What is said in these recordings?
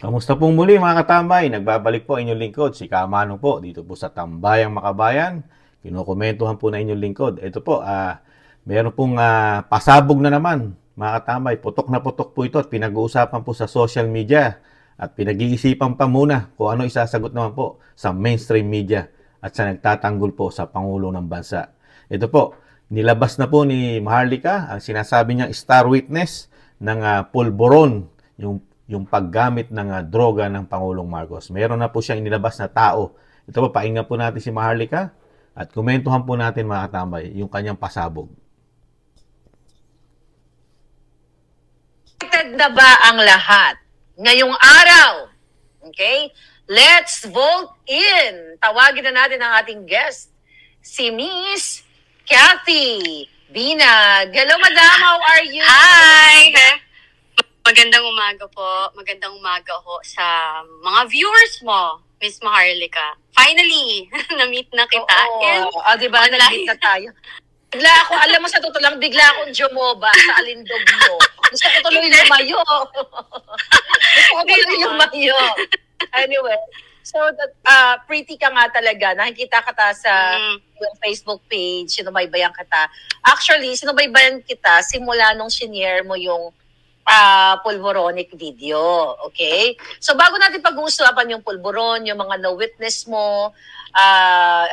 Kamusta pong muli mga katambay? Nagbabalik po inyong lingkod, si Kamano po, dito po sa Tambayang Makabayan. Kinukomentuhan po na inyong lingkod. Ito po, meron pong pasabog na naman mga katambay. Putok na putok po ito at pinag-uusapan po sa social media. At pinag-iisipan pa muna kung ano isasagot naman po sa mainstream media at sa nagtatanggol po sa Pangulo ng Bansa. Ito po, nilabas na po ni Maharlika ang sinasabi niyang star witness ng pulburon, yung paggamit ng droga ng Pangulong Marcos. Meron na po siyang inilabas na tao. Ito po, pakinggan po natin si Maharlika at komentuhan po natin mga katambay yung kanyang pasabog. Na ba ang lahat? Ngayong araw, okay? Let's vote in. Tawagin na natin ang ating guest, si Miss Cathy Binag. Hello, madam. How are you? Hi! Magandang umaga po. Magandang umaga ho sa mga viewers mo, Miss Maharlika. Finally, na-meet na kita. Oo, diba? Nag-meet na tayo. Bigla ako, alam mo sa totoo lang, bigla akong jumoba sa alindog mo. Gusto ko tuloy lumayo. Gusto ko tuloy lumayo. Anyway, so pretty ka nga talaga. Nakikita ka ta sa Facebook page, sinubaybayan kita. Actually, sinubaybayan kita simula nung shinare mo yung pulboronic video. Okay? So bago natin pag-uusapan yung pulboron, yung mga na-witness mo,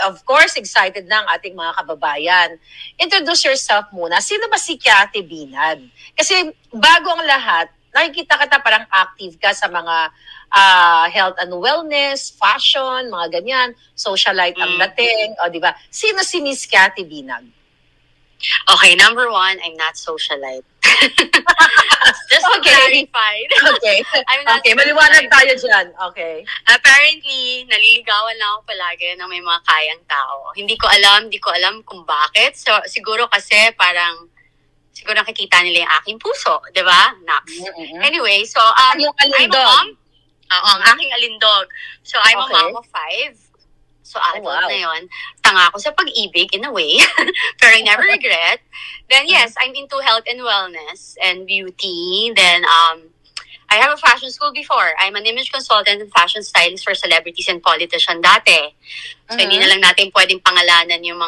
of course, excited na ang ating mga kababayan. Introduce yourself muna. Sino ba si Cathy Binag? Kasi bago ang lahat, nakikita kita parang active ka sa mga health and wellness, fashion, mga ganyan, socialite ang dating, o di ba? Sino si Miss Cathy Binag? Okay, number one, I'm not socialite. Just to clarify. Okay. I'm not okay, maliwanag tayo dyan. Okay. Apparently, naliligawan lang ako palagi ng may mga kayang tao. Hindi ko alam kung bakit. So, siguro kasi parang, siguro nakikita nila yung aking puso, di ba? Nax. Anyway, so, I'm a mom. Ang aking alindog. So, I'm a mom of 5. So, adult na yun. Tanga ako sa pag-ibig in a way. Pero I never regret. Then, yes, I'm into health and wellness and beauty. Then, I have a fashion school before. I'm an image consultant and fashion stylist for celebrities and politicians dati. So, hindi na lang natin pwedeng pangalanan yung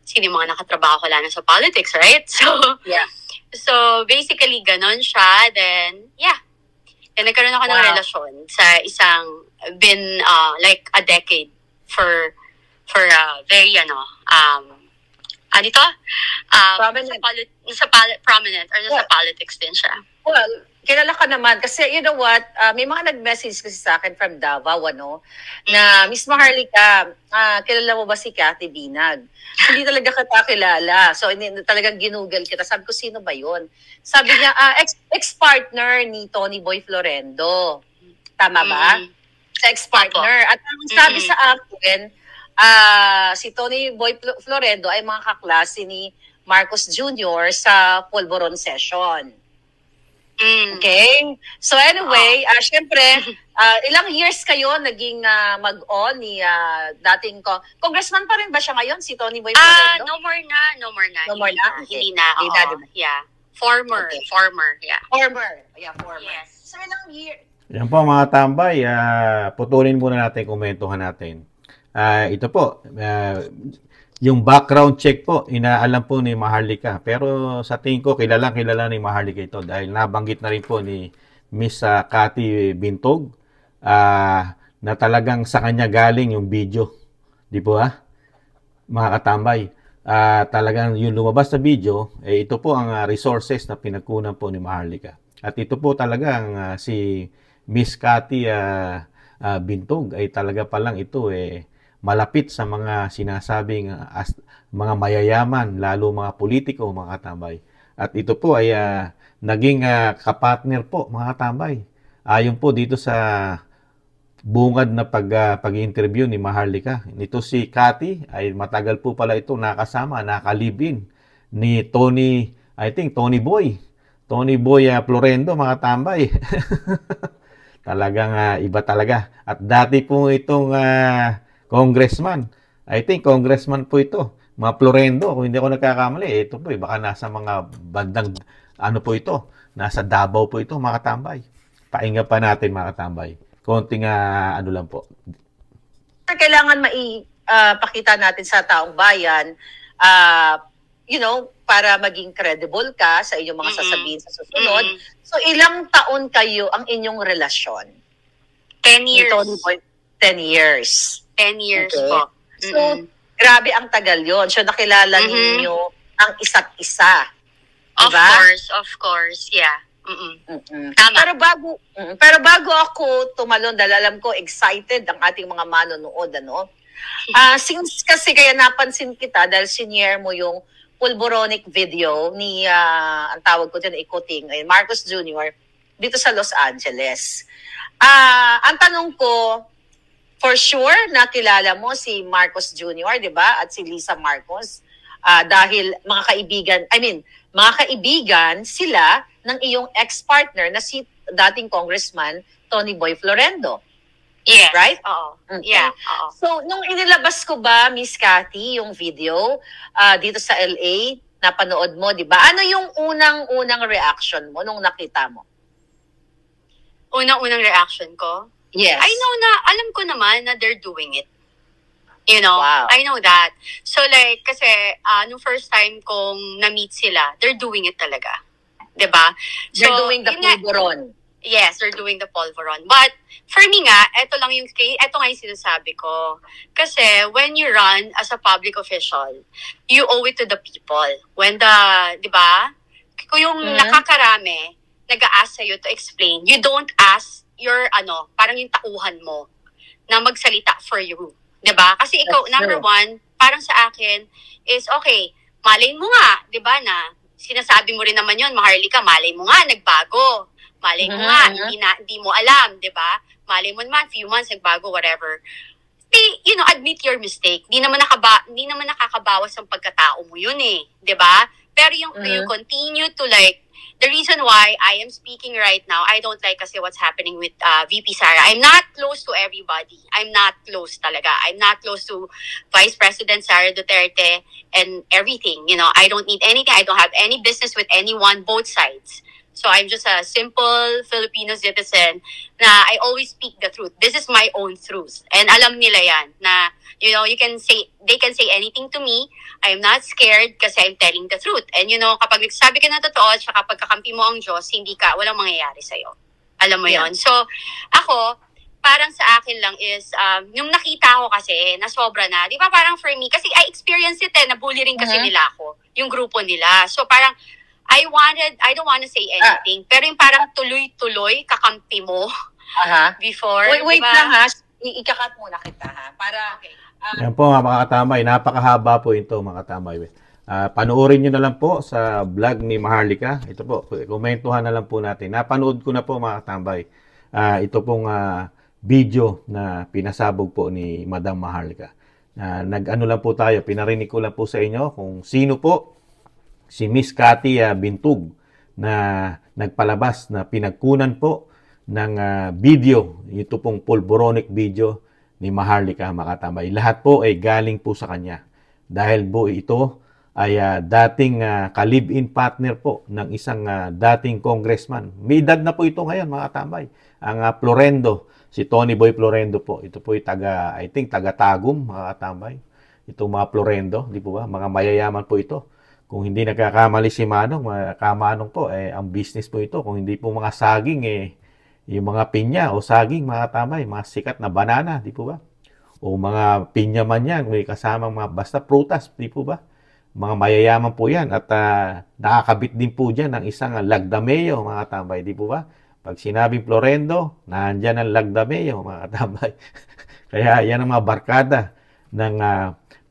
sino yung mga nakatrabaho ko lang sa politics, right? So, yeah. So, basically, ganon siya. Then, yeah. Then, nagkaroon ako ng relasyon sa isang, been like a decade for very prominent or nasa politics din siya. Well, kilala ka naman kasi you know what, may mga nag-message kasi sa akin from Davao, na Miss Maharlika, kilala mo ba si Cathy Binag? Hindi talaga kita kilala. So, talagang ginugol kita. Sabi ko, sino ba yun? Sabi niya, ex-partner ni Tony Boy Florendo. Tama ba? Ex-partner. At ang sabi sa akin, si Tony Boy Florendo ay mga kaklase ni Marcos Jr. sa Pulboron session. Okay? So anyway, syempre, ilang years kayo naging mag-on ni dating congressman pa rin ba siya ngayon, si Tony Boy Florendo? No more na. Okay. Hindi na. Yeah. Former. Yeah. Former. Yes. So ilang years? Yan po mga tambay, putulin muna natin, komentuhan natin. Ito po, yung background check po, inaalam po ni Maharlika. Pero sa tingin ko, kilala ni Maharlika ito dahil nabanggit na rin po ni Miss Cathy Bintog na talagang sa kanya galing yung video. Di po mga katambay. Talagang yung lumabas sa video, ito po ang resources na pinagkunan po ni Maharlika. At ito po talagang si Miss Cathy Bintog ay talaga palang ito malapit sa mga sinasabing mga mayayaman, lalo mga politiko, mga katambay. At ito po ay naging kapartner po, mga katambay. Ayon po dito sa bungad na pag-interview ni Maharlika. Nito si Cathy ay matagal po pala ito nakasama, nakalibin ni Tony, I think Tony Boy Florendo, mga tambay. Talagang iba talaga. At dati po itong congressman. I think congressman po ito. Mga Florendo, kung hindi ako nagkakamali, ito po baka nasa mga bandang, po ito, nasa Davao po ito, mga tambay. painga pa natin mga katambay. Konting ano lang po. Kailangan pakita natin sa taong bayan, para maging credible ka sa inyong mga sasabihin sa susunod. So, ilang taon kayo ang inyong relasyon? 10 years. 10 years. 10 years Okay. po. So, grabe ang tagal yon. So, nakilala ninyo ang isa't isa. Of Diba? of course, yeah. Tama. Pero bago ako tumalon, dahil alam ko excited ang ating mga manonood, since kasi kaya napansin kita dahil senior mo yung pulboronic video ni, ang tawag ko dyan, ikuting, Marcos Jr. dito sa Los Angeles. Ang tanong ko, for sure, nakilala mo si Marcos Jr., di ba? At si Lisa Marcos. Dahil mga kaibigan sila ng iyong ex-partner na si dating Congressman Tony Boy Florendo. Yes. Right? Oo. Okay. Yeah. Oo. So, nung inilabas ko ba, Miss Cathy, yung video dito sa LA, napanood mo, di ba? Ano yung unang reaction mo nung nakita mo? Unang reaction ko? Yes. Alam ko naman na they're doing it. You know, Wow. I know that. So like, kasi nung first time kong na-meet sila, they're doing it talaga. 'Di ba? They're doing the pulburon. Yes, they're doing the pulveron. But for me nga, ito nga yung sinasabi ko. Kasi when you run as a public official, you owe it to the people. When di ba? Kung yung nakakarami, nag-a-ask sa'yo to explain, you don't ask your, parang yung tauhan mo na magsalita for you. 'Di ba? Kasi ikaw, That's number true. one, parang sa akin, is okay, malay mo nga, 'di ba, na sinasabi mo rin naman yun, Maharlika, malay mo nga, nagbago. Malay mo nga, hindi mo alam, di ba? Malay mo naman, few months, nagbago, whatever. Admit your mistake. Di naman nakakabawas ang pagkatao mo yun di ba? Pero you continue to the reason why I am speaking right now, I don't like kasi what's happening with VP Sara. I'm not close to everybody. I'm not close talaga. I'm not close to Vice President Sara Duterte and everything. I don't need anything. I don't have any business with anyone, both sides. So I'm just a simple Filipino citizen na I always speak the truth. This is my own truth. And alam nila yan na, they can say anything to me. I'm not scared kasi I'm telling the truth. And kapag nagsabi ka na totoo at saka pagkakampi mo ang Diyos, walang mangyayari sa'yo. Alam mo yon. So, ako, parang sa akin lang is, yung nakita ko kasi, na sobra na. Di ba parang for me, kasi I experienced it nabully rin kasi nila ako, yung grupo nila. So parang, I don't wanna say anything, pero yung parang tuloy-tuloy, kakampi mo before. Wait diba? lang ha, ikakat muna kita ha. Para, Yan po mga katambay, napakahaba po ito mga katambay. Panoorin nyo na lang po sa vlog ni Maharlika. Ito po, komentuhan na lang po natin. Napanood ko na po mga katambay. Ito pong video na pinasabog po ni Madam Maharlika. Nag-ano lang po tayo, pinarinig ko lang po sa inyo kung sino po si Miss Cathy Bintug na nagpalabas na pinagkunan po ng video, ito pong pulboronic video ni Maharlika mga katambay. Lahat po ay galing po sa kanya. Dahil po ito ay dating ka-live-in partner po ng isang dating congressman. May edad na po ito ngayon mga katambay. Ang Florendo, si Tony Boy Florendo po. Ito po ay taga-Tagum mga katambay. Itong mga Florendo, di po ba? Mga mayayaman po ito. Kung hindi nagkakamali si Manong, Kamanong po, ang business po ito. Kung hindi po mga saging, yung mga pinya o saging, mga tamay, mga sikat na banana, di po ba? O mga pinya man yan, may kasamang mga basta prutas, di po ba? Mga mayayaman po yan. At nakakabit din po dyan ng isang lagdameo, mga tambay, di po ba? Pag sinabing Florendo, nandyan ang lagdameo, mga tambay. Kaya yan ang mga barkada ng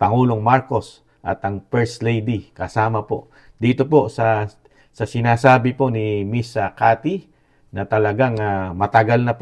Pangulong Marcos at ang First Lady kasama po. Dito po sa sinasabi po ni Miss Cathy na talagang matagal na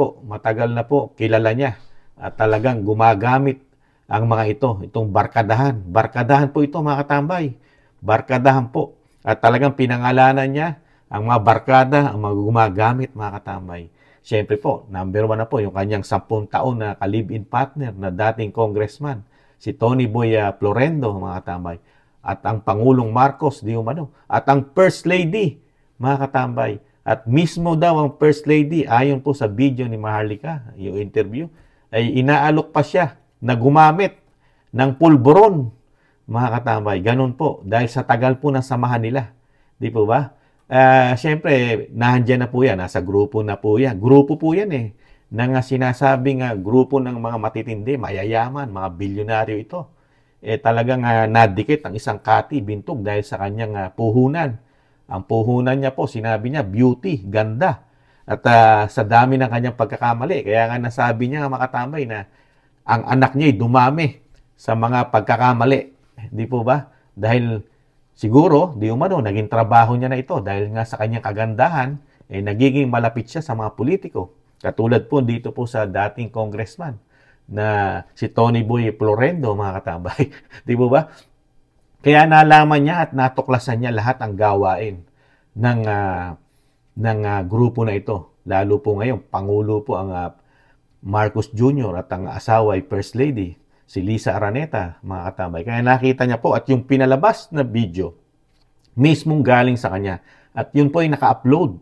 po kilala niya at talagang gumagamit ang mga itong barkadahan. Barkadahan po ito mga katambay. Barkadahan po. At talagang pinangalanan niya ang mga barkada, ang mga gumagamit mga katambay. Siyempre po, number 1 na po yung kanyang 10 taon na ka-live-in partner na dating congressman. Si Tony Boy Florendo, mga katambay. At ang Pangulong Marcos, di umano. At ang First Lady, mga katambay. At mismo daw ang First Lady, ayon po sa video ni Maharlika, yung interview, ay inaalok pa siya na gumamit ng pulburon, mga katambay. Ganun po, dahil sa tagal po ng samahan nila. Di po ba? Siyempre, nandiyan na po yan. Nasa grupo na po yan. Grupo po yan eh. Nang sinasabing grupo ng mga matitindi, mayayaman, mga bilyonaryo ito. Talagang nadikit ang isang Kati Bintog dahil sa kanyang puhunan. Ang puhunan niya po, sinabi niya, beauty, ganda. At sa dami ng kanyang pagkakamali. Kaya nga nasabi niya, mga katambay, na ang anak niya ay dumami sa mga pagkakamali. Di po ba? Dahil siguro, di umano, naging trabaho niya na ito. Dahil nga sa kanyang kagandahan, nagiging malapit siya sa mga politiko. Katulad po dito po sa dating congressman na si Tony Boy Florendo, mga katambay. Di po ba? Kaya nalaman niya at natuklasan niya lahat ang gawain ng grupo na ito. Lalo po ngayon, Pangulo po ang Marcos Jr. at ang asawa ay First Lady, si Lisa Araneta, mga katambay. Kaya nakita niya po at yung pinalabas na video, mismong galing sa kanya. At yun po ay naka-upload.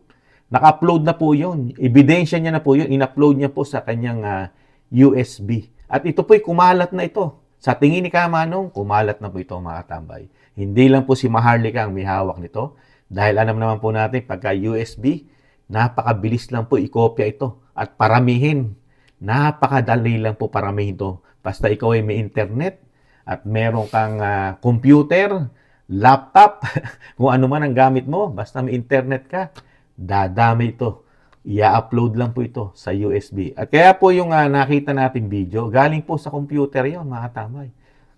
Naka-upload na po yun. Ebidensya niya na po yun. In-upload niya po sa kanyang USB. At ito po ay kumalat na ito. Sa tingin ni Kamanong, kumalat na po ito, mga katambay. Hindi lang po si Maharlika ang may hawak nito. Dahil alam naman po natin, pagka USB, napakabilis lang po ikopya ito. At paramihin. Napakadali lang po paramihin ito. Basta ikaw ay may internet at meron kang computer, laptop, kung ano man ang gamit mo, basta may internet ka, dadami ito. I-upload lang po ito sa USB. At kaya po yung nakita natin video, galing po sa computer yon, mga katambay.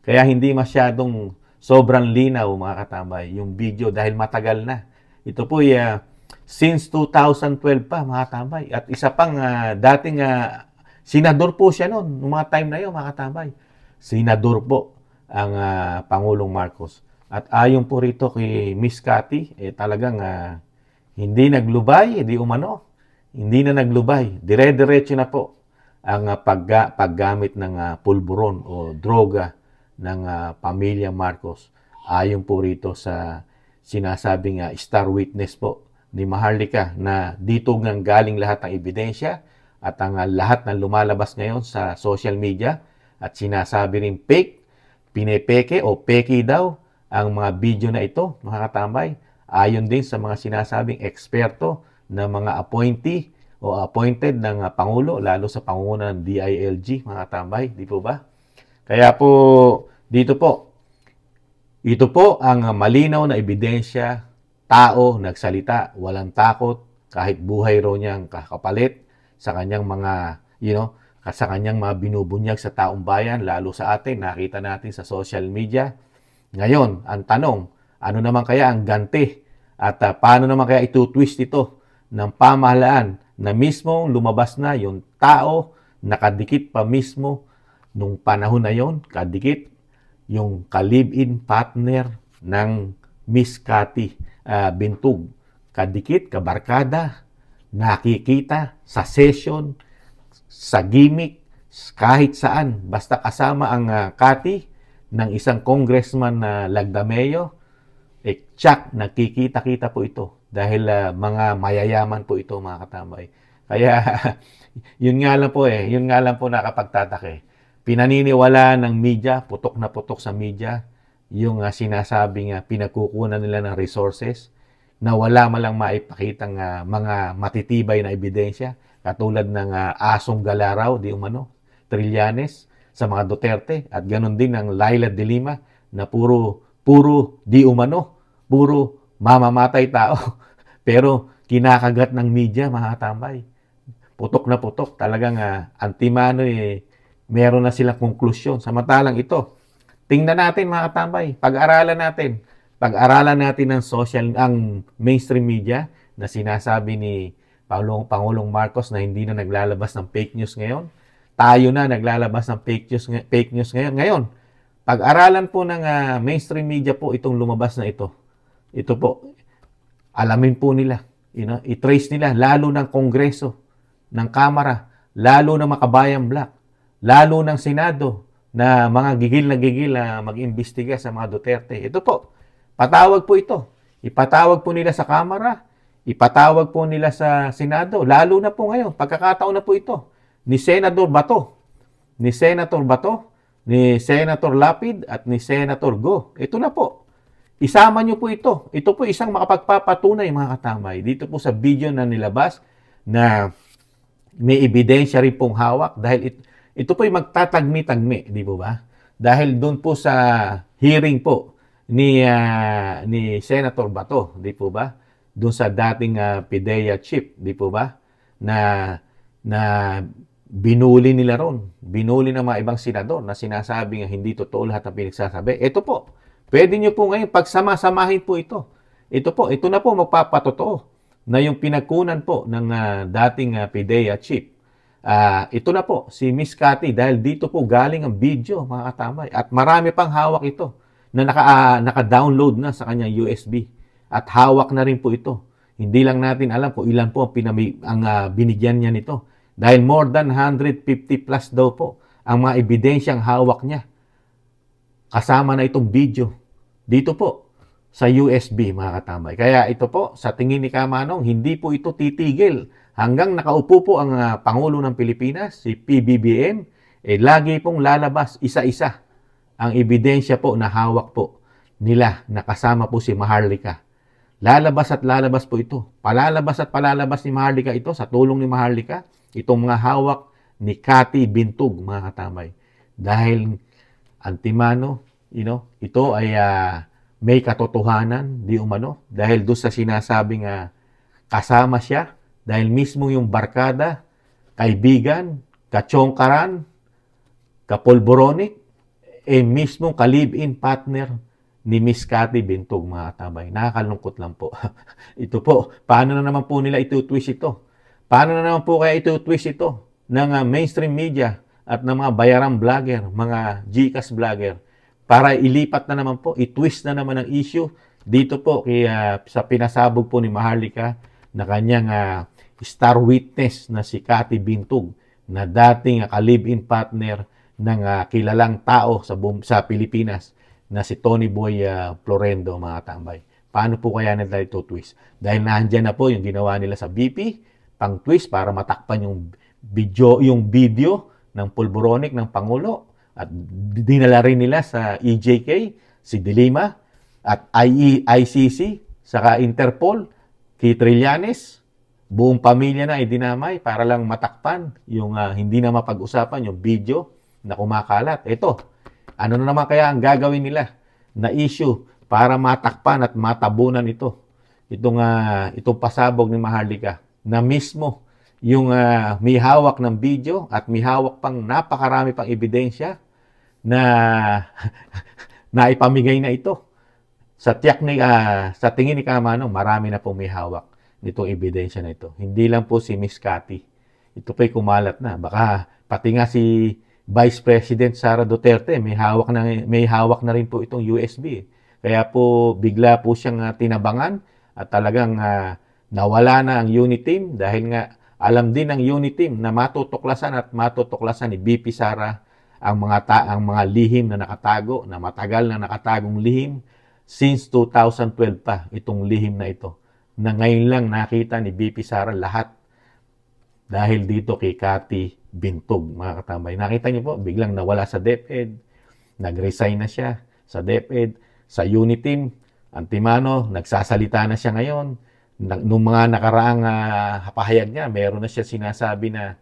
Kaya hindi masyadong sobrang linaw, mga katambay, yung video dahil matagal na. Ito po since 2012 pa, mga katambay. At isa pang dating senador po siya noon, noong mga time na yun, mga katambay. Senador po ang Pangulong Marcos. At ayon po rito kay Miss Kati, talagang hindi naglubay, hindi umano. Hindi na naglubay. Dire-diretso na po ang paggamit ng pulburon o droga ng pamilya Marcos. Ayon po rito sa sinasabing star witness po ni Maharlika na dito nang galing lahat ng ebidensya at ang lahat ng lumalabas ngayon sa social media at sinasabi rin fake, pinepeke o peki daw ang mga video na ito, mga katambay. Ayon din sa mga sinasabing eksperto na mga appointee o appointed ng Pangulo, lalo sa pangunguna ng DILG, mga katambay, di po ba? Kaya po, dito po, ito po ang malinaw na ebidensya, tao, nagsalita, walang takot, kahit buhay raw niyang kakapalit sa kanyang mga, sa kanyang mga binubunyag sa taong bayan, lalo sa atin, nakita natin sa social media. Ngayon, ang tanong, ano naman kaya ang ganti? At paano naman kaya itutwist ito ng pamahalaan na mismo lumabas na yung tao, nakadikit pa mismo nung panahon na yon, kadikit yung ka-live-in partner ng Miss Kati Bintog. Kadikit, kabarkada, nakikita sa session, sa gimmick, kahit saan. Basta kasama ang Kati ng isang congressman na Lagdameo, tsak, nakikita-kita po ito. Dahil mga mayayaman po ito, mga katambay. Kaya, yun nga lang po nakapagtatake. Pinaniniwala ng media, putok na putok sa media, yung sinasabing pinagkukunan nila ng resources na wala malang maipakitang mga matitibay na ebidensya, katulad ng asong galaraw, di umano, Trillanes, sa mga Duterte, at ganun din ng Laila de Lima, na puro di umano, puro mamamatay tao. Pero kinakagat ng media, mga katambay. Putok na putok. Talagang antimano meron na silang konklusyon. Samantalang ito, tingnan natin, mga katambay. Pag-aralan natin ang mainstream media na sinasabi ni Pangulong Marcos na hindi na naglalabas ng fake news ngayon. Tayo na naglalabas ng fake news ngayon. Ngayon, pag-aralan po ng mainstream media po itong lumabas na ito. Ito po, alamin po nila, i-trace nila, lalo ng Kongreso, ng Kamara, lalo ng Makabayan Black, lalo ng Senado, na mga gigil na mag-imbestiga sa mga Duterte. Ito po, patawag po ito. Ipatawag po nila sa Kamara, ipatawag po nila sa Senado. Lalo na po ngayon, pagkakataon na po ito, ni Senator Bato, ni Senator Lapid, at ni Senator Go. Ito na po. Isama nyo po ito. Ito po isang makapagpapatunay, mga katamay. Dito po sa video na nilabas na may ebidensya rin pong hawak dahil ito po yung magtatagmi-tagmi, di po ba? Dahil doon po sa hearing po ni Senator Bato, di po ba? Doon sa dating PIDEA chief, di po ba? Na binuli nila ron. Binuli ng mga ibang senador na sinasabi nga hindi totoo lahat ng pinagsasabi. Ito po, pwede nyo po ngayon pagsama-samahin po ito. Ito na po magpapatotoo na yung pinagkunan po ng dating PIDEA chief. Ito na po, si Miss Cathy, dahil dito po galing ang video, mga katamay. At marami pang hawak ito na naka-download na sa kanyang USB. At hawak na rin po ito. Hindi lang natin alam kung ilan po ang binigyan niya nito. Dahil more than 150 plus daw po ang mga ebidensyang hawak niya. Kasama na itong video. Dito po sa USB, mga katamay. Kaya ito po, sa tingin ni Kamanong, hindi po ito titigil. Hanggang nakaupo po ang Pangulo ng Pilipinas, si PBBM, lagi pong lalabas isa-isa ang ebidensya po na hawak po nila na kasama po si Maharlika. Lalabas at lalabas po ito. Palalabas at palalabas ni Maharlika ito sa tulong ni Maharlika. Itong mga hawak ni Cathy Bintug, mga katamay. Dahil antimano, ito ay may katotohanan, di umano. Dahil doon sa sinasabing kasama siya, dahil mismo yung barkada, kaibigan, katsongkaran, kapolboronik, mismo ka-live-in partner ni Miss Cathy Bintug, mga katamay. Nakakalungkot lang po. Ito po, paano na naman po nila ito-twist ito? Paano na naman po kaya ito-twist ito ng mainstream media at ng mga bayarang vlogger, mga GCash vlogger, para ilipat na naman po, i-twist na naman ang issue dito po sa pinasabog po ni Maharlika na kanyang star witness na si Cathy Bintug na dating ka-live-in partner ng kilalang tao sa Pilipinas na si Tony Boy Florendo, mga tambay. Paano po kaya nila ito twist? Dahil nandiyan na po yung ginawa nila sa BP, pang twist para matakpan yung video ng pulboronic ng Pangulo at dinala rin nila sa EJK, si Dilima at ICC, saka Interpol, kay Trillanes, buong pamilya na ay dinamay para lang matakpan yung hindi na mapag-usapan yung video na kumakalat. Ito, ano na naman kaya ang gagawin nila na issue para matakpan at matabunan itong pasabog ni Maharlika na mismo yung may hawak ng video at may hawak pang napakarami pang ebidensya na naipamigay na ito. Sa tingin ni Kamanong, marami na pong may hawak nitong ebidensya na ito. Hindi lang po si Miss Cathy. Ito pa'y kumalat na. Baka pati nga si Vice President Sara Duterte, may hawak na rin po itong USB. Kaya po bigla po siyang tinabangan at talagang nawala na ang unit team dahil nga alam din ng unit team na matutuklasan ni BP Sara ang mga lihim na nakatago, na matagal na nakatagong lihim since 2012 pa itong lihim na ito. Na ngayon lang nakita ni BP Sara lahat dahil dito kay Cathy Bintug, mga katambay. Nakita niyo po, biglang nawala sa DepEd, nag-resign na siya sa DepEd, sa unit team, antimano, nagsasalita na siya ngayon. Nung mga nakaraang pahayag niya, meron na siya sinasabi na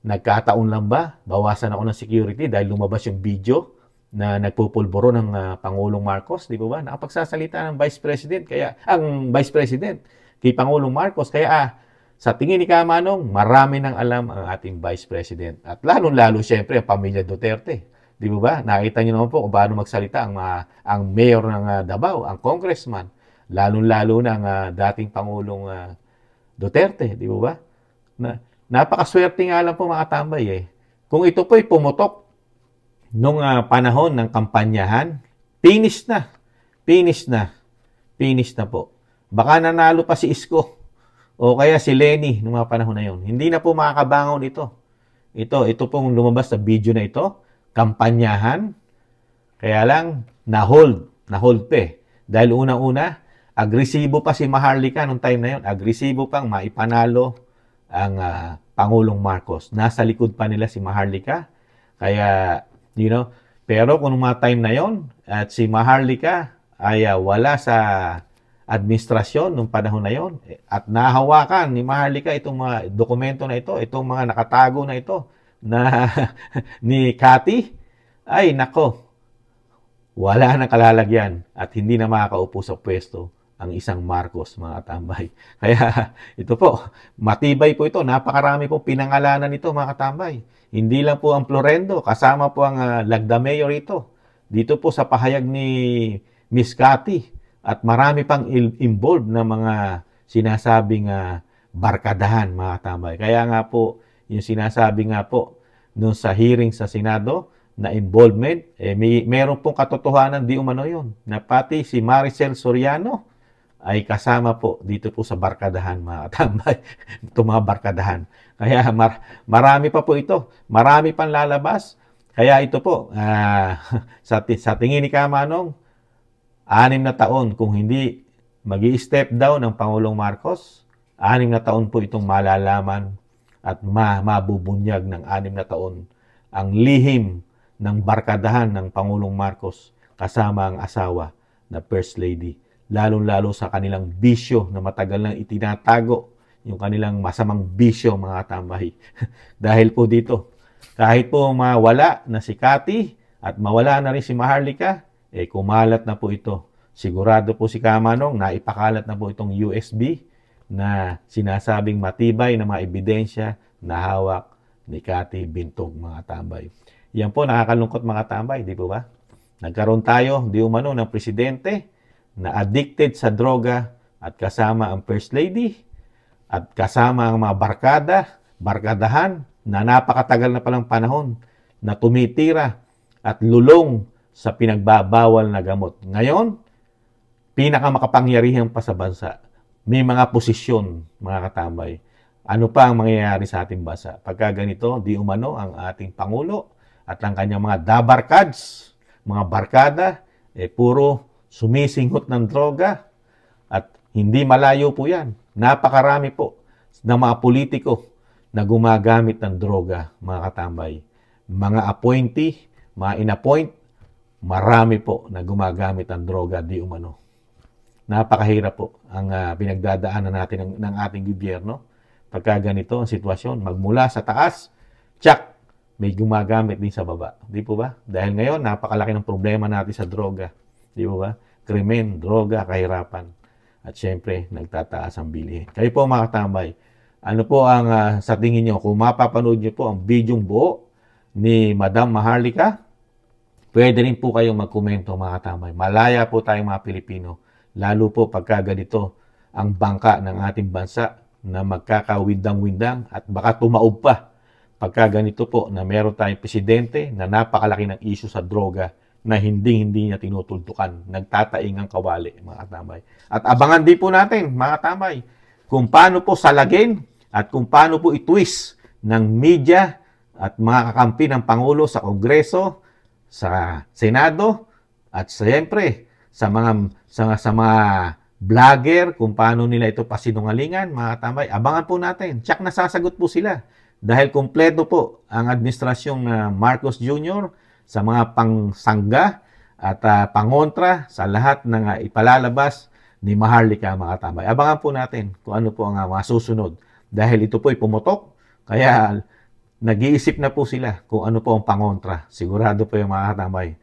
nagkataon lang ba, bawasan ako ng security dahil lumabas yung video na nagpupulboro ng Pangulong Marcos, di ba? Nakapagsasalita ng Vice President, ang Vice President kay Pangulong Marcos, kaya sa tingin ni Kamanong, marami nang alam ang ating Vice President. At lalong-lalo siyempre ang pamilya Duterte. Di ba? Nakita niyo naman po kung paano magsalita ang mayor ng Davao, ang congressman, lalong-lalo na ang dating Pangulong Duterte, di ba? Napakaswerte nga lang po, mga tambay Kung ito po'y pumutok nung panahon ng kampanyahan, finish na po. Baka nanalo pa si Isko o kaya si Lenny nung mga panahon na yon. Hindi na po makakabangon ito. Ito pong lumabas sa video na ito, kampanyahan, kaya lang na-hold pa Dahil unang-una, agresibo pa si Maharlika nung time na yon. Agresibo pang maipanalo ang Pangulong Marcos. Nasa likod pa nila si Maharlika. Kaya, pero kung mga time na yon at si Maharlika ay wala sa administrasyon nung panahon na yon at nahawakan ni Maharlika itong mga dokumento na ito, itong mga nakatago na ito na ni Cathy, ay nako, wala nang kalalagyan at hindi na makakaupo sa pwesto ang isang Marcos, mga katambay. Kaya ito po, matibay po ito. Napakarami po pinangalanan ito, mga katambay. Hindi lang po ang Florendo, kasama po ang Lagda Mayor ito. Dito po sa pahayag ni Miss Cathy. At marami pang involved na mga sinasabing barkadahan, mga katambay. Kaya nga po, yung sinasabi nga po, nung sa hearing sa Senado, na involvement, meron pong katotohanan di umano yun. Na pati si Maricel Soriano, ay kasama po dito po sa barkadahan, mga katambay. Ito mga barkadahan. Kaya marami pa po ito. Marami pang lalabas. Kaya ito po, sa tingin ni Kamanong, 6 na taon kung hindi magi-step down ng Pangulong Marcos, 6 na taon po itong malalaman at mabubunyag ng 6 na taon ang lihim ng barkadahan ng Pangulong Marcos kasama ang asawa na First Lady. Lalong-lalo sa kanilang bisyo na matagal nang itinatago, yung kanilang masamang bisyo, mga katambay. Dahil po dito, kahit po mawala na si Cathy at mawala na rin si Maharlika, kumalat na po ito. Sigurado po si Kamanong na ipakalat na po itong USB na sinasabing matibay na mga ebidensya na hawak ni Cathy Bintog, mga katambay. Yan po, nakakalungkot, mga katambay, di po ba? Nagkaroon tayo, di umano, ng presidente na addicted sa droga at kasama ang First Lady at kasama ang mga barkadahan na napakatagal na palang panahon na tumitira at lulong sa pinagbabawal na gamot. Ngayon, pinakamakapangyarihan pa sa bansa. May mga posisyon, mga katambay. Ano pa ang mangyayari sa ating bansa? Pagka ganito, di umano ang ating Pangulo at ang kanyang mga dabarkads, mga barkada, puro sumisinghot ng droga at hindi malayo po yan. Napakarami po ng mga politiko na gumagamit ng droga, mga katambay. Mga appointee, mga inappoint, marami po na gumagamit ng droga di umano. Napakahirap po ang pinagdadaanan natin ng ating gobyerno. Pagka ganito ang sitwasyon, magmula sa taas, tsak, may gumagamit din sa baba. Di po ba? Dahil ngayon, napakalaki ng problema natin sa droga. Di po ba? Krimen, droga, kahirapan. At syempre, nagtataas ang bilihin. Kayo po, mga katambay, ano po ang sa tingin nyo? Kung mapapanood nyo po ang bidyong buo ni Madam Maharlika, pwede rin po kayong magkomento, mga katambay. Malaya po tayong mga Pilipino. Lalo po pagka ganito ang bangka ng ating bansa na magkakawindang-windang at baka tumaob pa. Pagka ganito po na meron tayong presidente na napakalaki ng issue sa droga na hindi niya tinutultukan. Nagtataing ang kawali, mga katambay. At abangan din po natin, mga katambay, kung paano po salagin at kung paano po itwist ng media at mga kakampi ng Pangulo sa Kongreso, sa Senado, at siyempre sa mga vlogger, kung paano nila ito pasinungalingan, mga katambay. Abangan po natin. Tsak na sasagot po sila. Dahil kompleto po ang administrasyong Marcos Jr. sa mga pangsangga at pangontra sa lahat ng ipalalabas ni Maharlika, mga katambay. Abangan po natin kung ano po ang masusunod. Dahil ito po ay pumutok, kaya nag-iisip na po sila kung ano po ang pangontra. Sigurado po yung mga katambay.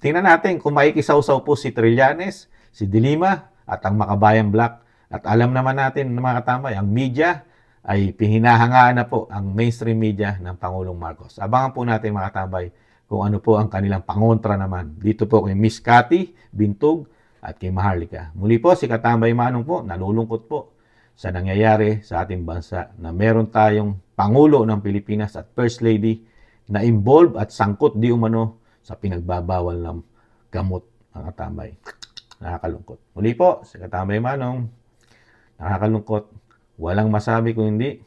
Tingnan natin kung maikisawsaw po si Trillanes, si De Lima, at ang Makabayan Black. At alam naman natin, mga katambay, ang media ay hinahangaan na po ang mainstream media ng Pangulong Marcos. Abangan po natin, mga katambay, kung ano po ang kanilang pangontra naman. Dito po kay Miss Cathy Bintog at kay Maharlika. Muli po, si Katambay Manong po, nalulungkot po sa nangyayari sa ating bansa na meron tayong Pangulo ng Pilipinas at First Lady na involved at sangkot di umano sa pinagbabawal ng gamot, mga katambay. Nakakalungkot. Muli po, si Katambay Manong, nakakalungkot. Walang masabi kung hindi.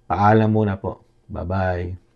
Paalam muna po. Bye-bye.